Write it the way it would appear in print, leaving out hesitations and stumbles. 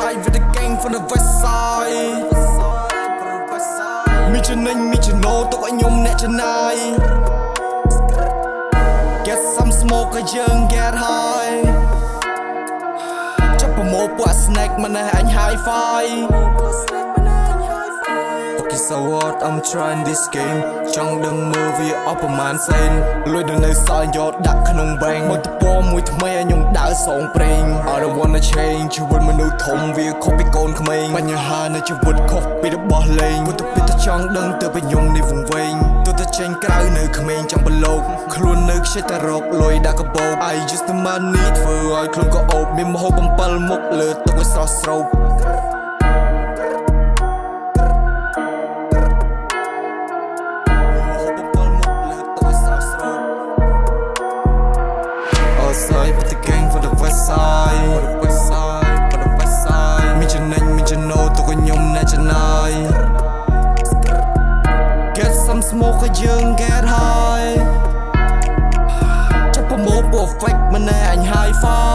side with the gang from the west side มีจะนิ่งมีจะโน้ตอันยมแน่จะนาย Get some smoke ก็ยัง get high จับประโมปวด snack มันให้อัน high five Okay so what I'm trying this game ចង់ដឹងមើលវាអស់ប្រមាណសេនលួយដល់នៅសល់យកដាក់ក្នុងបែងមកតពមមួយថ្មីឲ្យខ្ញុំដើរសងប្រេង I don't wanna change ជីវិតមនុស្សធំវាខុសពីកូនក្មេងបញ្ហានៅជីវិតខុសពីរបស់លេងពុទ្ធពិតចង់ដឹងទៅពីខ្ញុំនេះវង្វេងទោះតែចេញក្រៅនៅក្មេងចង់ប្រឡូកខ្លួននៅខ្ជិតតែរកលុយដាក់កបោក I just the money ធ្វើឲ្យខ្លួនក៏អូបមានមហូប7មុខលើទុកឲ្យស្រស់ស្រូបSide, but the gang for the west side, for the west side, for the west side. Meจะนิ่งmeจะโน้ตกันยมแน่จะนาย Get some smoke ก็ยัง get high จับประโมปวด fake มันแน่อัน high five